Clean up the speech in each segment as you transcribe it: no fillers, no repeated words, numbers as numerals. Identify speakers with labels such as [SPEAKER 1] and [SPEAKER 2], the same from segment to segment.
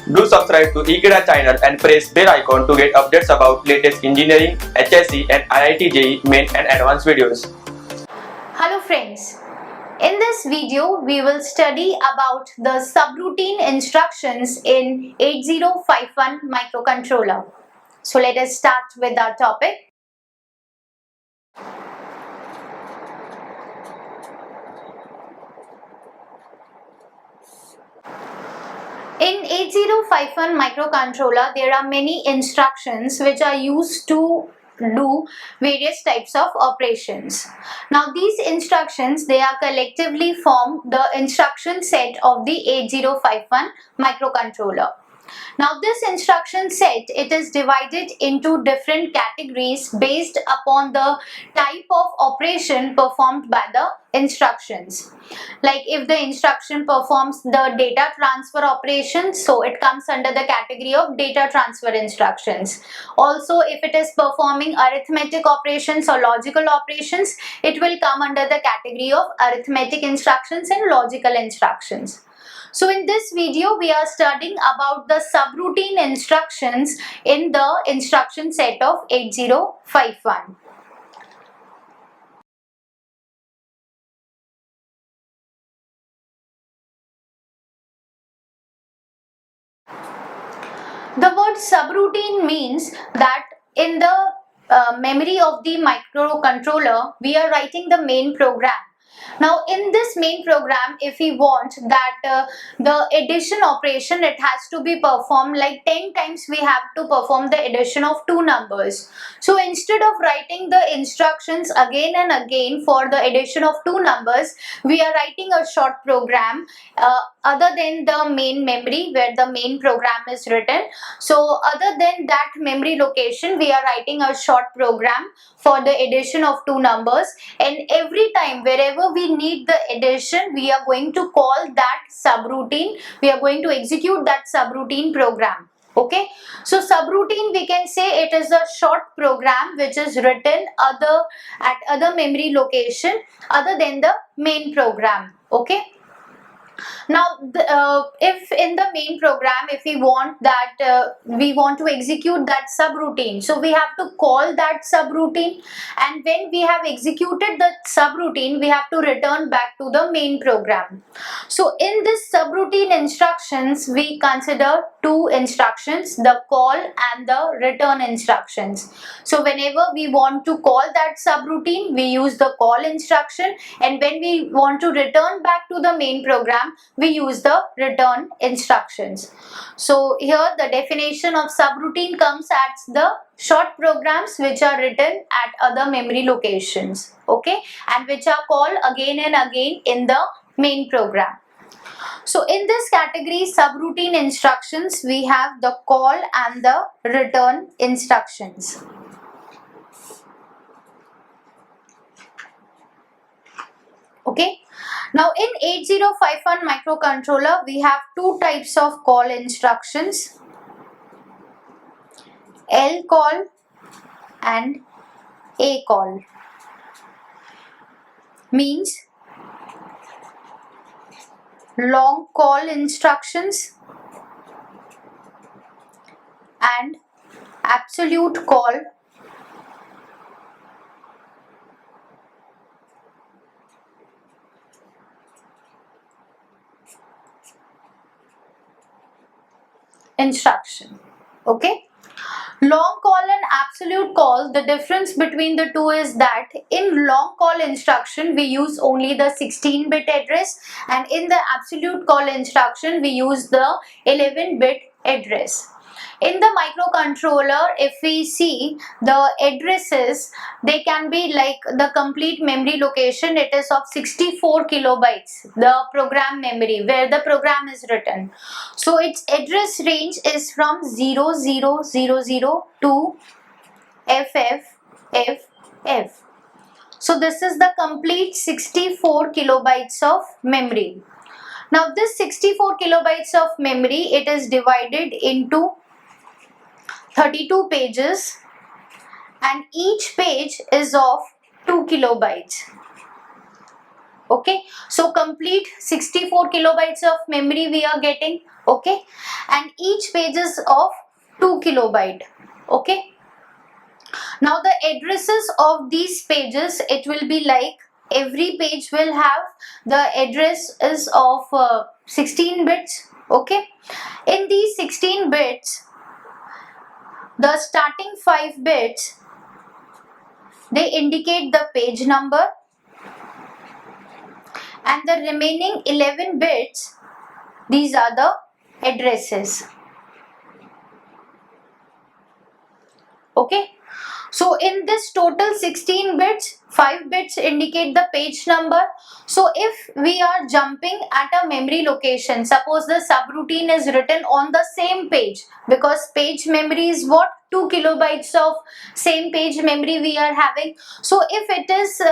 [SPEAKER 1] Do subscribe to Ekeeda channel and press bell icon to get updates about latest engineering, HSC and IIT JEE main and advanced videos.
[SPEAKER 2] Hello friends, in this video we will study about the subroutine instructions in 8051 microcontroller. So let us start with our topic. In 8051 microcontroller, there are many instructions which are used to do various types of operations. Now these instructions, they are collectively form the instruction set of the 8051 microcontroller. Now this instruction set, it is divided into different categories based upon the type of operation performed by the instructions. Like if the instruction performs the data transfer operation, so it comes under the category of data transfer instructions. Also, if it is performing arithmetic operations or logical operations, it will come under the category of arithmetic instructions and logical instructions. So in this video, we are studying about the subroutine instructions in the instruction set of 8051. The word subroutine means that in the memory of the microcontroller, we are writing the main program. Now in this main program, if we want that the addition operation, it has to be performed like 10 times we have to perform the addition of two numbers. So instead of writing the instructions again and again for the addition of two numbers, we are writing a short program other than the main memory where the main program is written. So other than that memory location, we are writing a short program for the addition of two numbers, and every time wherever we need the addition, we are going to call that subroutine, we are going to execute that subroutine program. Okay, so subroutine, we can say it is a short program which is written at other memory location other than the main program. Okay. Now if in the main program, if we want that we want to execute that subroutine, so we have to call that subroutine, and when we have executed the subroutine, we have to return back to the main program. So in this subroutine instructions, we consider two instructions, the call and the return instructions. So whenever we want to call that subroutine, we use the call instruction, and when we want to return back to the main program, we use the return instructions. So here the definition of subroutine comes as the short programs which are written at other memory locations, okay, and which are called again and again in the main program. So in this category subroutine instructions, we have the call and the return instructions. Okay. Now in 8051 microcontroller, we have two types of call instructions, L call and A call. Means long call instructions and absolute call instruction. Okay. Long call and absolute call, the difference between the two is that in long call instruction, we use only the 16-bit address, and in the absolute call instruction, we use the 11-bit address. In the microcontroller, if we see the addresses, they can be like the complete memory location, it is of 64 kilobytes, the program memory where the program is written. So its address range is from 0000 to FFFF. So this is the complete 64 kilobytes of memory. Now this 64 kilobytes of memory, it is divided into 32 pages, and each page is of 2 kilobytes. Okay, so complete 64 kilobytes of memory we are getting. Okay, and each page is of 2 kilobyte. Okay, now the addresses of these pages, it will be like every page will have the address is of 16 bits. Okay, in these 16 bits, the starting 5 bits, they indicate the page number, and the remaining 11 bits, these are the addresses. Okay, so in this total 16 bits, 5 bits indicate the page number. So if we are jumping at a memory location, suppose the subroutine is written on the same page, because page memory is what, 2 kilobytes of same page memory we are having. So if it is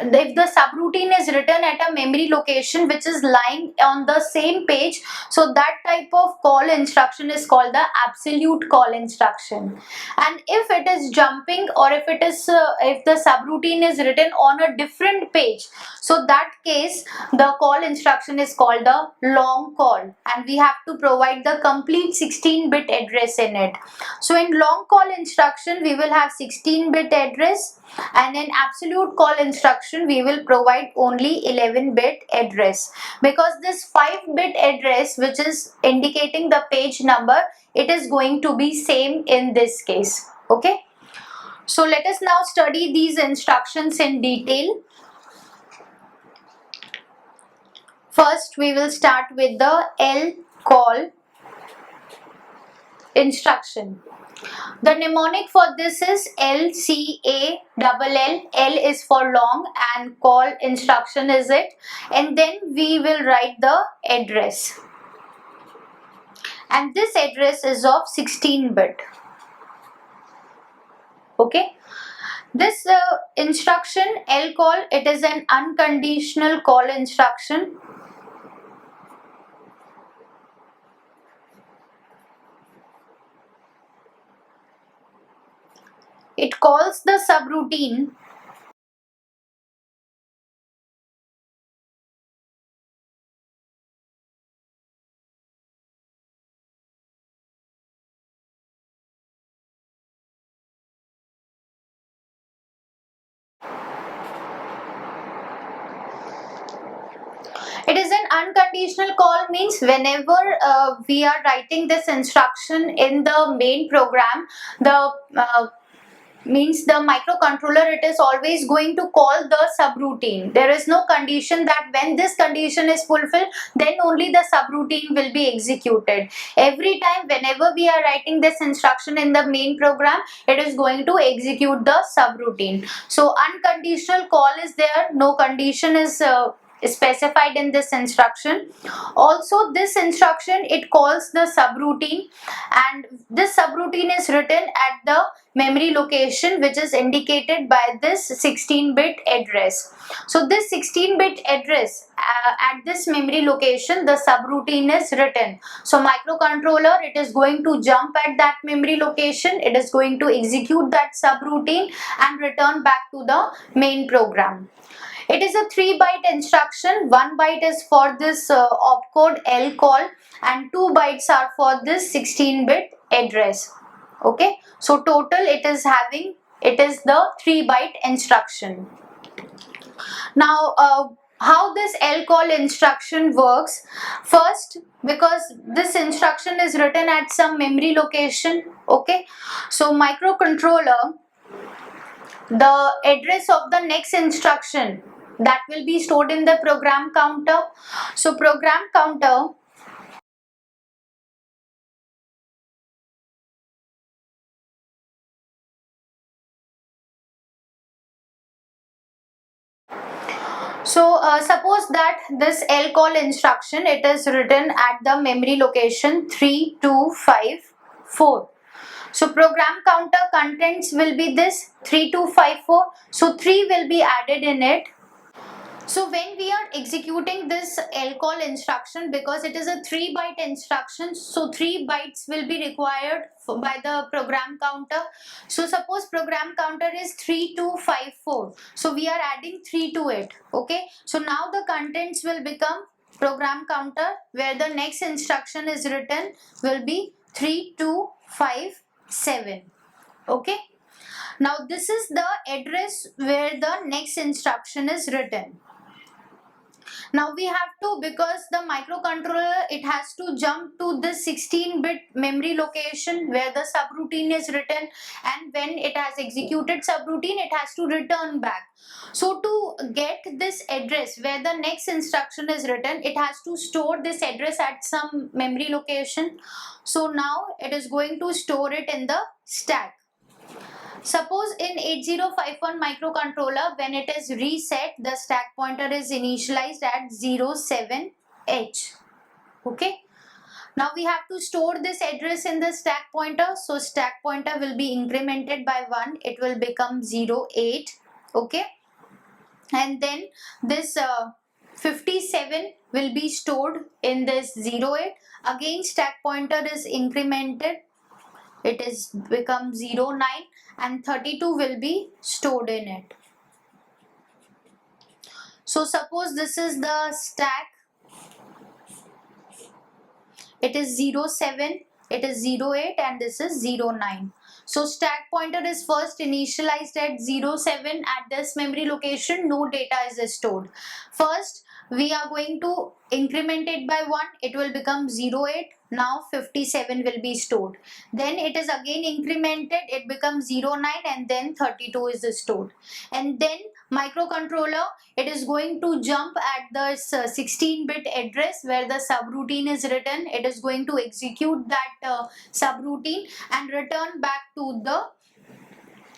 [SPEAKER 2] if the subroutine is written at a memory location which is lying on the same page, so that type of call instruction is called the absolute call instruction. And if it is jumping, or if it is if the subroutine is written on a different page, so that case the call instruction is called the long call, and we have to provide the complete 16-bit address in it. So in long call instruction we will have 16-bit address, and in absolute call instruction we will provide only 11-bit address, because this 5-bit address which is indicating the page number, it is going to be same in this case. Okay, so let us now study these instructions in detail. First we will start with the L call instruction. The mnemonic for this is LCA. L is for long and call instruction is it, and then we will write the address, and this address is of 16-bit. Okay, this instruction L call, it is an unconditional call instruction. It calls the subroutine It is an unconditional call, means whenever we are writing this instruction in the main program, the means the microcontroller, it is always going to call the subroutine. There is no condition that when this condition is fulfilled, then only the subroutine will be executed. Every time whenever we are writing this instruction in the main program, it is going to execute the subroutine. So unconditional call is there, no condition is specified in this instruction. Also this instruction, it calls the subroutine, and this subroutine is written at the memory location which is indicated by this 16-bit address. So this 16-bit address, at this memory location the subroutine is written. So microcontroller, it is going to jump at that memory location, it is going to execute that subroutine and return back to the main program. It is a 3-byte instruction. 1 byte is for this opcode L call, and 2 bytes are for this 16-bit address. Okay, so total it is the 3-byte instruction. Now how this L call instruction works? First, because this instruction is written at some memory location, okay, so microcontroller, the address of the next instruction, that will be stored in the program counter. So program counter, so suppose that this L call instruction, it is written at the memory location 3254. So program counter contents will be this 3254. So 3 will be added in it. So when we are executing this lcall instruction, because it is a 3 byte instruction, so 3 bytes will be required by the program counter. So suppose program counter is 3254, so we are adding 3 to it. Okay, so now the contents will become program counter, where the next instruction is written will be 3257. Okay, now this is the address where the next instruction is written. Now we have to, because the microcontroller, it has to jump to this 16-bit memory location where the subroutine is written, and when it has executed subroutine, it has to return back. So to get this address where the next instruction is written, it has to store this address at some memory location. So now it is going to store it in the stack. Suppose in 8051 microcontroller, when it is reset, the stack pointer is initialized at 07H. Okay. Now we have to store this address in the stack pointer. So stack pointer will be incremented by 1. It will become 08. Okay. And then this 57 will be stored in this 08. Again stack pointer is incremented. It is become 09, and 32 will be stored in it. So suppose this is the stack, it is 07, it is 08, and this is 09. So stack pointer is first initialized at 07. At this memory location, no data is stored. First we are going to increment it by 1, it will become 08. Now 57 will be stored. Then it is again incremented, it becomes 09, and then 32 is stored. And then microcontroller, it is going to jump at the 16-bit address where the subroutine is written. It is going to execute that subroutine and return back to the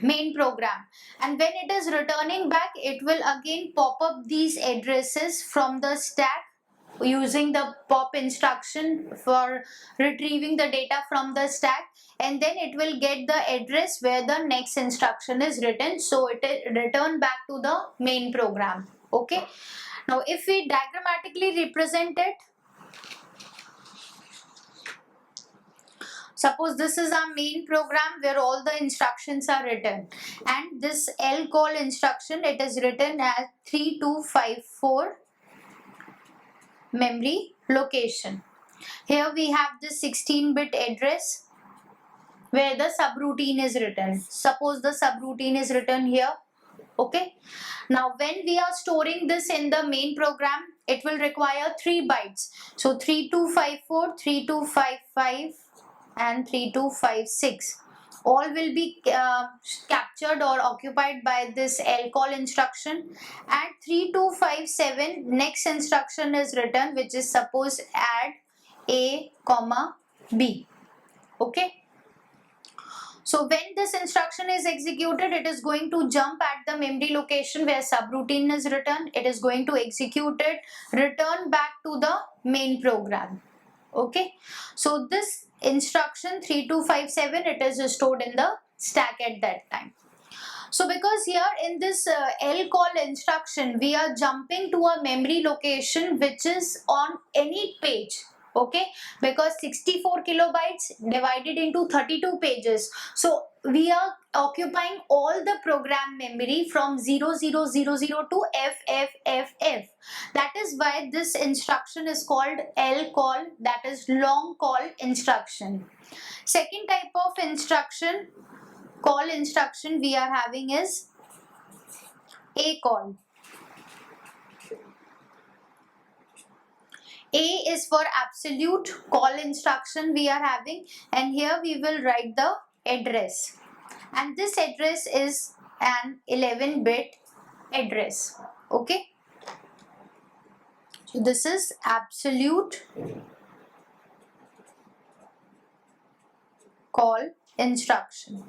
[SPEAKER 2] main program. And when it is returning back, it will again pop up these addresses from the stack using the pop instruction for retrieving the data from the stack, and then it will get the address where the next instruction is written, so it will return back to the main program. Okay, now if we diagrammatically represent it, suppose this is our main program where all the instructions are written, and this lcall instruction, it is written as 3254 memory location. Here we have the 16-bit address where the subroutine is written. Suppose the subroutine is written here. Okay. Now when we are storing this in the main program, it will require 3 bytes. So 3254, 3255 and 3256. All will be captured or occupied by this lcall instruction. At 3257, next instruction is written, which is suppose add A, B. Okay. So when this instruction is executed, it is going to jump at the memory location where subroutine is written. It is going to execute it, return back to the main program. Okay. So this instruction 3257, it is stored in the stack at that time. So because here in this lcall instruction, we are jumping to a memory location which is on any page. Okay, because 64 kilobytes divided into 32 pages. So we are occupying all the program memory from 0000 to FFFF. That is why this instruction is called lcall, that is long call instruction. Second type of instruction, call instruction we are having is A call. A is for absolute call instruction we are having, and here we will write the address, and this address is an 11-bit address. Okay, so this is absolute call instruction.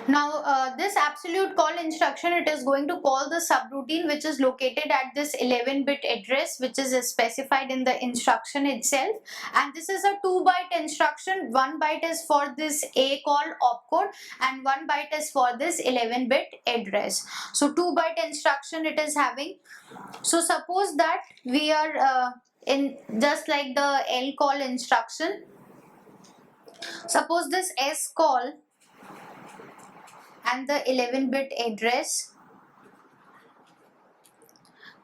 [SPEAKER 2] Now this absolute call instruction, it is going to call the subroutine which is located at this 11-bit address which is specified in the instruction itself, and this is a 2-byte instruction. 1 byte is for this A call opcode and 1 byte is for this 11-bit address. So 2-byte instruction it is having. So suppose that we are in just like the L call instruction. Suppose this S call and the 11-bit address,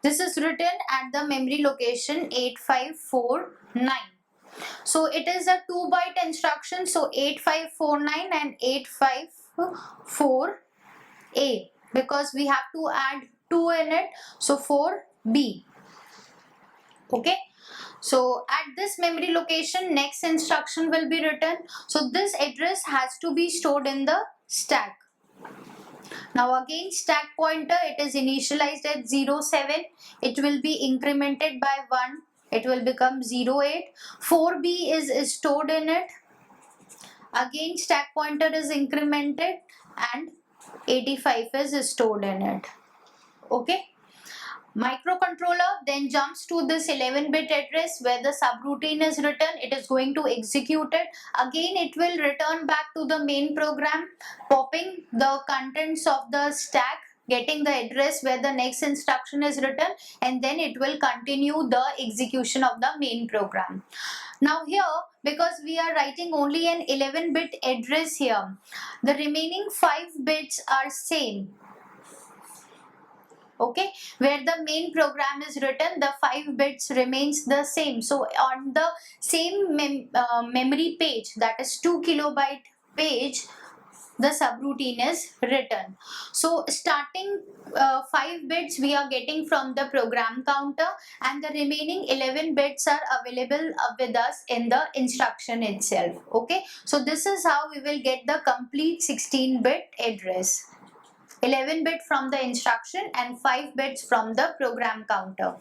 [SPEAKER 2] this is written at the memory location 8549. So it is a 2-byte instruction, so 8549 and 854A, because we have to add 2 in it, so 4B. Okay, so at this memory location next instruction will be written. So this address has to be stored in the stack. Now again, stack pointer, it is initialized at 07. It will be incremented by 1. It will become 08. 4B is stored in it. Again, stack pointer is incremented and 85 is stored in it. Okay. Microcontroller then jumps to this 11-bit address where the subroutine is written. It is going to execute it. Again, it will return back to the main program, popping the contents of the stack, getting the address where the next instruction is written, and then it will continue the execution of the main program. Now here, because we are writing only an 11-bit address here, the remaining 5 bits are same. Okay, where the main program is written, the 5 bits remains the same. So on the same memory page, that is 2 kilobyte page, the subroutine is written. So starting 5 bits we are getting from the program counter, and the remaining 11 bits are available with us in the instruction itself. Okay, so this is how we will get the complete 16-bit address. 11 bit from the instruction and 5 bits from the program counter.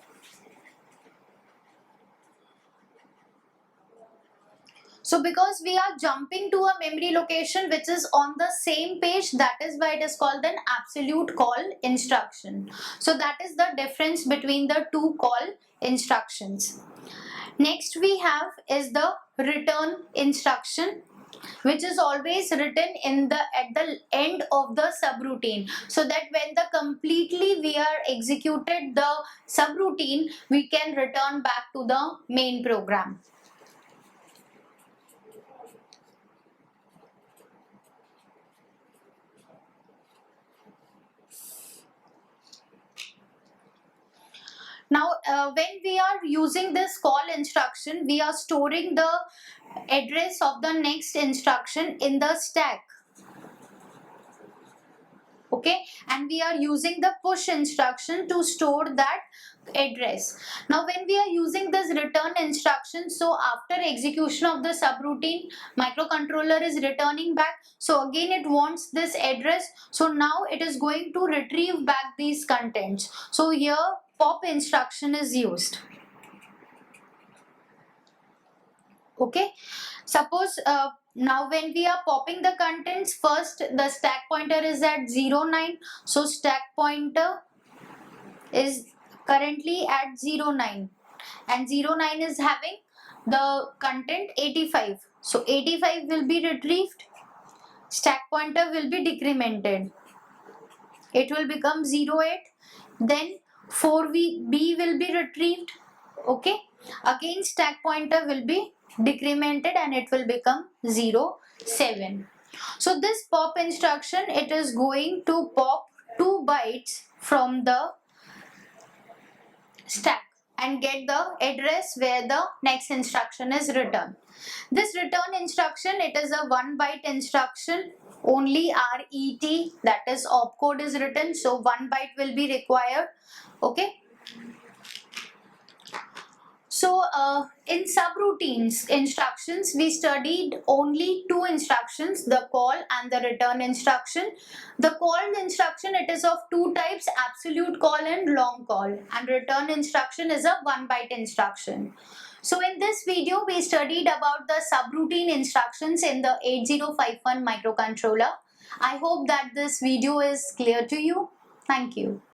[SPEAKER 2] So because we are jumping to a memory location which is on the same page, that is why it is called an absolute call instruction. So that is the difference between the two call instructions. Next we have is the return instruction, which is always written at the end of the subroutine, so that when the completely we are executed the subroutine, we can return back to the main program. Now when we are using this call instruction, we are storing the address of the next instruction in the stack. Okay, and we are using the push instruction to store that address. Now when we are using this return instruction, so after execution of the subroutine, microcontroller is returning back, so again it wants this address, so now it is going to retrieve back these contents. So here pop instruction is used. Okay, suppose now when we are popping the contents, first the stack pointer is at 09, so stack pointer is currently at 09 and 09 is having the content 85, so 85 will be retrieved, stack pointer will be decremented, it will become 08, then 4B will be retrieved. Okay, again stack pointer will be decremented and it will become 07. So this pop instruction, it is going to pop 2 bytes from the stack and get the address where the next instruction is written. This return instruction, it is a 1 byte instruction, only RET, that is opcode is written, so 1 byte will be required. Okay, so in subroutines instructions, we studied only 2 instructions, the call and the return instruction. The call instruction, it is of 2 types, absolute call and long call, and return instruction is a 1 byte instruction. So in this video, we studied about the subroutine instructions in the 8051 microcontroller. I hope that this video is clear to you. Thank you.